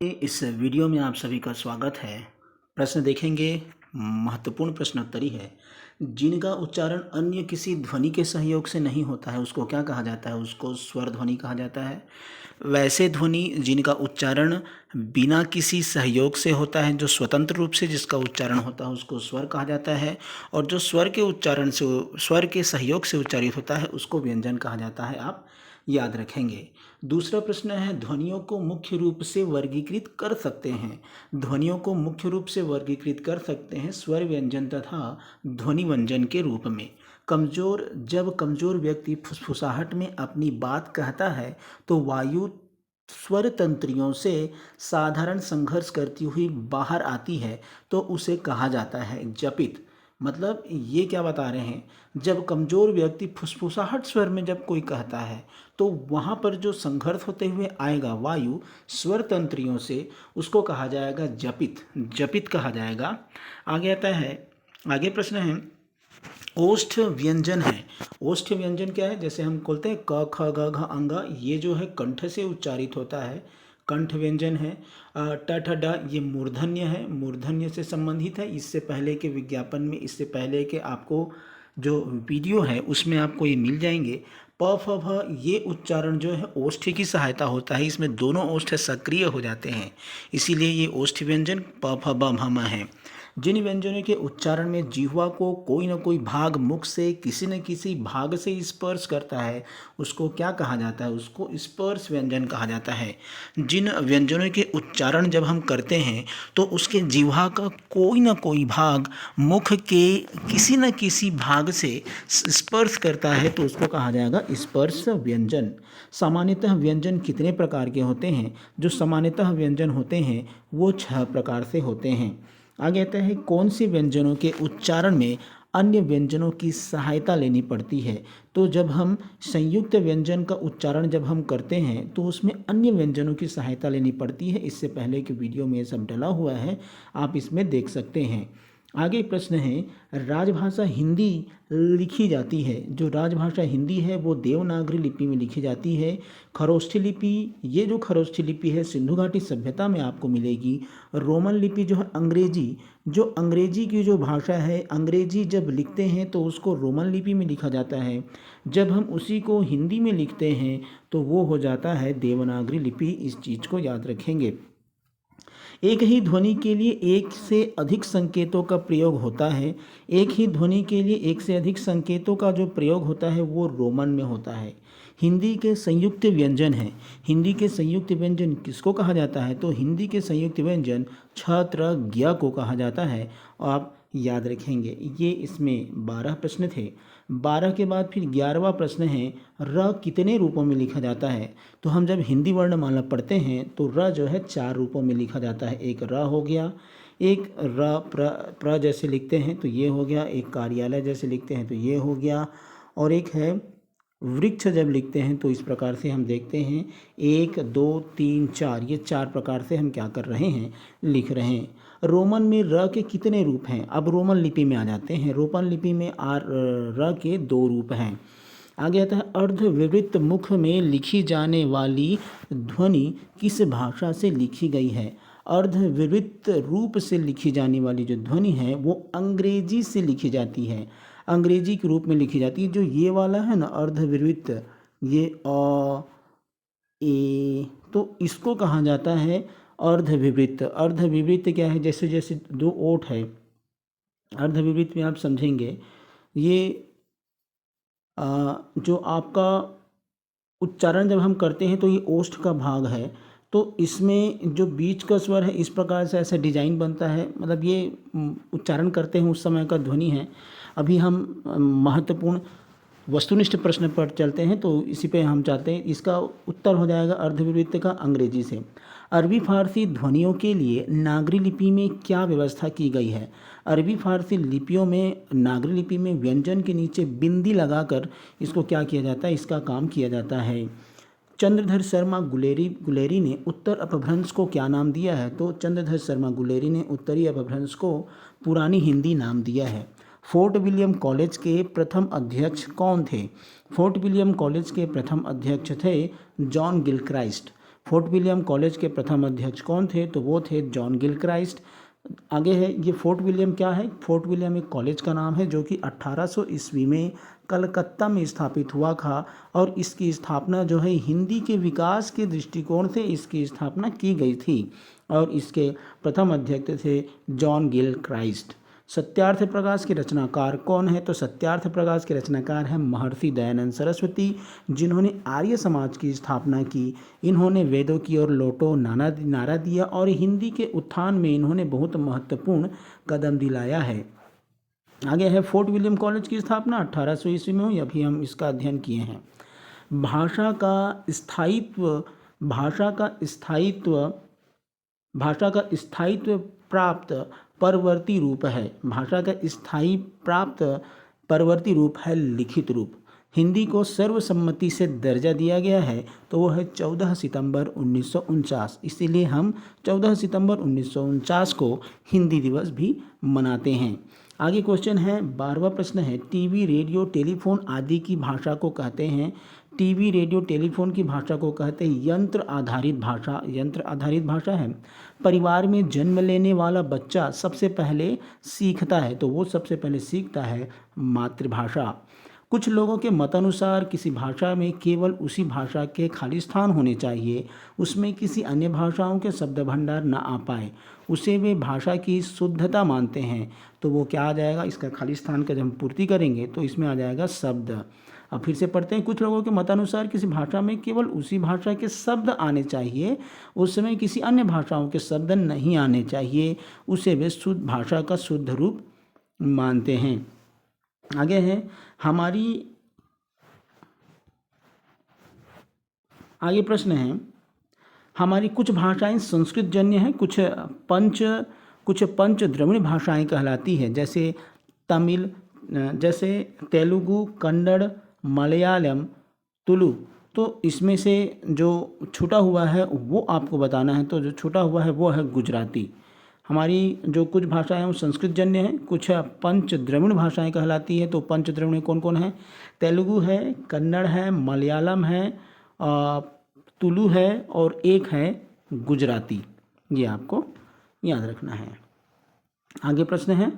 इस वीडियो में आप सभी का स्वागत है। प्रश्न देखेंगे, महत्वपूर्ण प्रश्नोत्तरी है। जिनका उच्चारण अन्य किसी ध्वनि के सहयोग से नहीं होता है उसको क्या कहा जाता है? उसको स्वर ध्वनि कहा जाता है। वैसे ध्वनि जिनका उच्चारण बिना किसी सहयोग से होता है, जो स्वतंत्र रूप से जिसका उच्चारण होता है उसको स्वर कहा जाता है। और जो स्वर के उच्चारण से, स्वर के सहयोग से उच्चारित होता है उसको व्यंजन कहा जाता है। आप याद रखेंगे। दूसरा प्रश्न है, ध्वनियों को मुख्य रूप से वर्गीकृत कर सकते हैं। ध्वनियों को मुख्य रूप से वर्गीकृत कर सकते हैं स्वर व्यंजन तथा ध्वनि व्यंजन के रूप में। जब कमजोर व्यक्ति फुसफुसाहट में अपनी बात कहता है तो वायु स्वर तंत्रियों से साधारण संघर्ष करती हुई बाहर आती है तो उसे कहा जाता है जपित। मतलब ये क्या बता रहे हैं, जब कमजोर व्यक्ति फुसफुसाहट स्वर में जब कोई कहता है तो वहाँ पर जो संघर्ष होते हुए आएगा वायु स्वर तंत्रियों से, उसको कहा जाएगा जपित। जपित कहा जाएगा। आगे आता है, आगे प्रश्न है, ओष्ठ व्यंजन है। ओष्ठ व्यंजन क्या है? जैसे हम बोलते हैं क ख ग घ अंग, ये जो है कंठ से उच्चारित होता है, कंठ व्यंजन है। ट ठ ड ये मूर्धन्य है, मूर्धन्य से संबंधित है। इससे पहले के विज्ञापन में, इससे पहले के आपको जो वीडियो है उसमें आपको ये मिल जाएंगे। प फ भ ये उच्चारण जो है ओष्ठ की सहायता होता है, इसमें दोनों ओष्ठ सक्रिय हो जाते हैं, इसीलिए ये ओष्ठ व्यंजन प फ ब म म है। जिन व्यंजनों के उच्चारण में जिह्वा को कोई न कोई भाग मुख से किसी न किसी भाग से स्पर्श करता है उसको क्या कहा जाता है? उसको स्पर्श व्यंजन कहा जाता है। जिन व्यंजनों के उच्चारण जब हम करते हैं तो उसके जिह्वा का कोई न कोई भाग मुख के किसी न किसी भाग से स्पर्श करता है तो उसको कहा जाएगा स्पर्श व्यंजन। सामान्यतः व्यंजन कितने प्रकार के होते हैं? जो सामान्यतः व्यंजन होते हैं वो 6 प्रकार से होते हैं। आगे आता है, कौन से व्यंजनों के उच्चारण में अन्य व्यंजनों की सहायता लेनी पड़ती है? तो जब हम संयुक्त व्यंजन का उच्चारण जब हम करते हैं तो उसमें अन्य व्यंजनों की सहायता लेनी पड़ती है। इससे पहले के वीडियो में ये सब डला हुआ है, आप इसमें देख सकते हैं। आगे प्रश्न है, राजभाषा हिंदी लिखी जाती है। जो राजभाषा हिंदी है वो देवनागरी लिपि में लिखी जाती है। खरोष्ठी लिपि, ये जो खरोष्ठी लिपि है सिंधु घाटी सभ्यता में आपको मिलेगी। रोमन लिपि जो है अंग्रेजी, जो अंग्रेजी की जो भाषा है, अंग्रेजी जब लिखते हैं तो उसको रोमन लिपि में लिखा जाता है। जब हम उसी को हिंदी में लिखते हैं तो वो हो जाता है देवनागरी लिपि। इस चीज़ को याद रखेंगे। एक ही ध्वनि के लिए एक से अधिक संकेतों का प्रयोग होता है। एक ही ध्वनि के लिए एक से अधिक संकेतों का जो प्रयोग होता है वो रोमन में होता है। हिंदी के संयुक्त व्यंजन हैं। हिंदी के संयुक्त व्यंजन किसको कहा जाता है? तो हिंदी के संयुक्त व्यंजन छ त्र ज्ञ को कहा जाता है। आप याद रखेंगे। ये इसमें 12 प्रश्न थे। 12 के बाद फिर 11वां प्रश्न है, र कितने रूपों में लिखा जाता है? तो हम जब हिंदी वर्णमाला पढ़ते हैं तो र जो है 4 रूपों में लिखा जाता है। एक र हो गया, एक र प्र जैसे लिखते हैं तो ये हो गया, एक कार्यालय जैसे लिखते हैं तो ये हो गया, और एक है वृक्ष जब लिखते हैं तो इस प्रकार से हम देखते हैं 1 2 3 4, ये 4 प्रकार से हम क्या कर रहे हैं? लिख रहे हैं। रोमन में र के कितने रूप हैं? अब रोमन लिपि में आ जाते हैं। रोमन लिपि में र के 2 रूप हैं। आगे आता है, अर्धविवृत मुख में लिखी जाने वाली ध्वनि किस भाषा से लिखी गई है? अर्धविवृत रूप से लिखी जाने वाली जो ध्वनि है वो अंग्रेजी से लिखी जाती है। अंग्रेजी के रूप में लिखी जाती है। जो ये वाला है ना अर्धविवृत, ये अ ए, तो इसको कहा जाता है अर्धविवृत। अर्धविवृत क्या है? जैसे जैसे 2 ओठ है, अर्धविवृत में आप समझेंगे ये जो आपका उच्चारण जब हम करते हैं तो ये ओष्ठ का भाग है, तो इसमें जो बीच का स्वर है इस प्रकार से ऐसा डिजाइन बनता है। मतलब ये उच्चारण करते हैं उस समय का ध्वनि है। अभी हम महत्वपूर्ण वस्तुनिष्ठ प्रश्न पर चलते हैं तो इसी पे हम चाहते हैं। इसका उत्तर हो जाएगा अर्धविवृत का अंग्रेजी से। अरबी फारसी ध्वनियों के लिए नागरी लिपि में क्या व्यवस्था की गई है? अरबी फारसी लिपियों में, नागरी लिपि में व्यंजन के नीचे बिंदी लगाकर इसको क्या किया जाता है? इसका काम किया जाता है। चंद्रधर शर्मा गुलेरी ने उत्तर अपभ्रंश को क्या नाम दिया है? तो चंद्रधर शर्मा गुलेरी ने उत्तरी अपभ्रंश को पुरानी हिंदी नाम दिया है। फोर्ट विलियम कॉलेज के प्रथम अध्यक्ष कौन थे? फोर्ट विलियम कॉलेज के प्रथम अध्यक्ष थे John Gilchrist. Fort William college के प्रथम अध्यक्ष कौन थे? तो वो थे जॉन गिलक्राइस्ट। आगे है ये फोर्ट विलियम क्या है? फोर्ट विलियम एक कॉलेज का नाम है जो कि 1800 ईस्वी में कलकत्ता में स्थापित हुआ था और इसकी स्थापना जो है हिंदी के विकास के दृष्टिकोण से इसकी स्थापना की गई थी और इसके प्रथम अध्यक्ष थे जॉन गिलक्राइस्ट। सत्यार्थ प्रकाश के रचनाकार कौन है? तो सत्यार्थ प्रकाश के रचनाकार हैं महर्षि दयानंद सरस्वती, जिन्होंने आर्य समाज की स्थापना की। इन्होंने वेदों की ओर लौटो नारा दिया और हिंदी के उत्थान में इन्होंने बहुत महत्वपूर्ण कदम दिलाया है। आगे है फोर्ट विलियम कॉलेज की स्थापना 1800 ईस्वी में हुई, अभी हम इसका अध्ययन किए हैं। भाषा का स्थायित्व प्राप्त परवर्ती रूप है। भाषा का स्थायी प्राप्त परवर्ती रूप है लिखित रूप। हिंदी को सर्वसम्मति से दर्जा दिया गया है तो वो है 14 सितंबर 1949। इसीलिए हम 14 सितंबर 1949 को हिंदी दिवस भी मनाते हैं। आगे क्वेश्चन है 12वां प्रश्न है, टीवी रेडियो टेलीफोन आदि की भाषा को कहते हैं। टीवी रेडियो टेलीफोन की भाषा को कहते हैं यंत्र आधारित भाषा। यंत्र आधारित भाषा है। परिवार में जन्म लेने वाला बच्चा सबसे पहले सीखता है तो वो सबसे पहले सीखता है मातृभाषा। कुछ लोगों के मतानुसार किसी भाषा में केवल उसी भाषा के खाली स्थान होने चाहिए, उसमें किसी अन्य भाषाओं के शब्द भंडार न आ पाए, उसे वे भाषा की शुद्धता मानते हैं। तो वो क्या आ जाएगा? इसका खाली स्थान का जब हम पूर्ति करेंगे तो इसमें आ जाएगा शब्द। अब फिर से पढ़ते हैं। कुछ लोगों के मतानुसार किसी भाषा में केवल उसी भाषा के शब्द आने चाहिए, उस समय किसी अन्य भाषाओं के शब्द नहीं आने चाहिए, उसे वे शुद्ध भाषा का शुद्ध रूप मानते हैं। आगे है आगे प्रश्न है, हमारी कुछ भाषाएं संस्कृत जन्य हैं, कुछ पंच द्रविड़ भाषाएं कहलाती है, जैसे तेलुगु, कन्नड़, मलयालम, तुलु। तो इसमें से जो छूटा हुआ है वो आपको बताना है। तो जो छूटा हुआ है वो है गुजराती। हमारी जो कुछ भाषाएं हैं वो संस्कृत जन्य हैं, कुछ पंच द्रविड़ भाषाएं कहलाती है। तो पंच द्रविड़ कौन कौन है? तेलुगु है, कन्नड़ है, मलयालम है, तुलु है और एक है गुजराती। ये आपको याद रखना है। आगे प्रश्न है,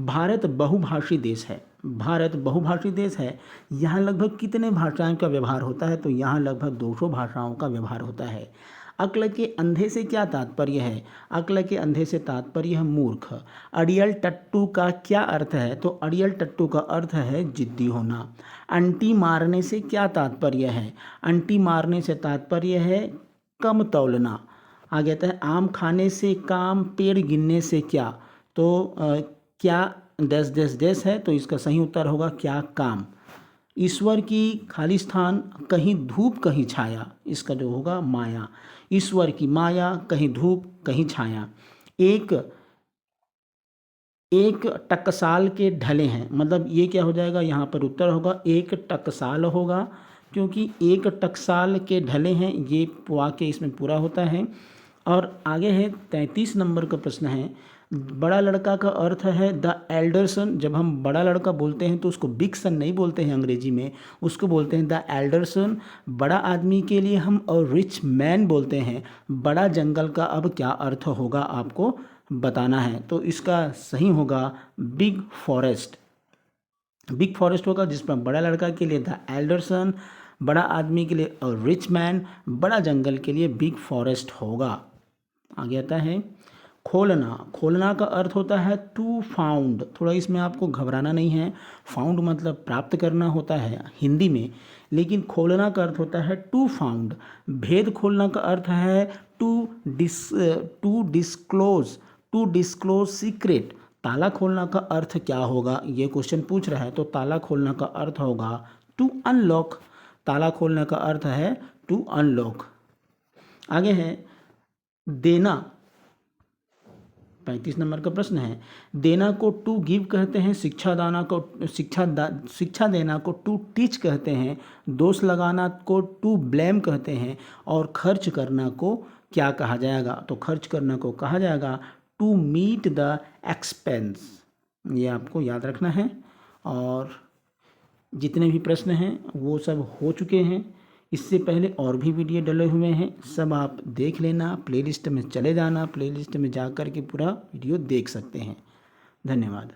भारत बहुभाषी देश है। भारत बहुभाषी देश है, यहाँ लगभग कितने भाषाओं का व्यवहार होता है? तो यहाँ लगभग 200 भाषाओं का व्यवहार होता है। अक्ल के अंधे से क्या तात्पर्य है? अक्ल के अंधे से तात्पर्य है मूर्ख। अड़ियल टट्टू का क्या अर्थ है? तो अड़ियल टट्टू का अर्थ है जिद्दी होना। अंटी मारने से क्या तात्पर्य है? अंटी मारने से तात्पर्य है कम तौलना। आगे आता है आम खाने से काम, पेड़ गिनने से क्या? तो क्या डैश डैश डैश है, तो इसका सही उत्तर होगा क्या काम। ईश्वर की खाली स्थान कहीं धूप कहीं छाया, इसका जो होगा माया। ईश्वर की माया, कहीं धूप कहीं छाया। एक टकसाल के ढले हैं, मतलब ये क्या हो जाएगा? यहाँ पर उत्तर होगा एक टकसाल होगा, क्योंकि एक टकसाल के ढले हैं, ये वाक्य इसमें पूरा होता है। और आगे है 33 नंबर का प्रश्न है, बड़ा लड़का का अर्थ है द एल्डर सन। जब हम बड़ा लड़का बोलते हैं तो उसको बिग सन नहीं बोलते हैं अंग्रेजी में, उसको बोलते हैं द एल्डर सन। बड़ा आदमी के लिए हम और रिच मैन बोलते हैं। बड़ा जंगल का अब क्या अर्थ होगा आपको बताना है। तो इसका सही होगा बिग फॉरेस्ट। बिग फॉरेस्ट होगा, जिस पर बड़ा लड़का के लिए द एल्डर सन, बड़ा आदमी के लिए और रिच मैन, बड़ा जंगल के लिए बिग फॉरेस्ट होगा। आगे आता है खोलना। खोलना का अर्थ होता है टू फाउंड। थोड़ा इसमें आपको घबराना नहीं है, फाउंड मतलब प्राप्त करना होता है हिंदी में, लेकिन खोलना का अर्थ होता है टू फाउंड। भेद खोलना का अर्थ है टू डिस्क्लोज सीक्रेट। ताला खोलना का अर्थ क्या होगा, ये क्वेश्चन पूछ रहा है। तो ताला खोलना का अर्थ होगा टू अनलॉक। ताला खोलने का अर्थ है टू अनलॉक। आगे है देना। 35 नंबर का प्रश्न है, देना को टू गिव कहते हैं, शिक्षा देना को टू टीच कहते हैं, दोष लगाना को टू ब्लेम कहते हैं, और खर्च करना को क्या कहा जाएगा? तो खर्च करना को कहा जाएगा टू मीट द एक्सपेंस। ये आपको याद रखना है। और जितने भी प्रश्न हैं वो सब हो चुके हैं। इससे पहले और भी वीडियो डले हुए हैं, सब आप देख लेना, प्लेलिस्ट में चले जाना, प्लेलिस्ट में जा कर के पूरा वीडियो देख सकते हैं। धन्यवाद।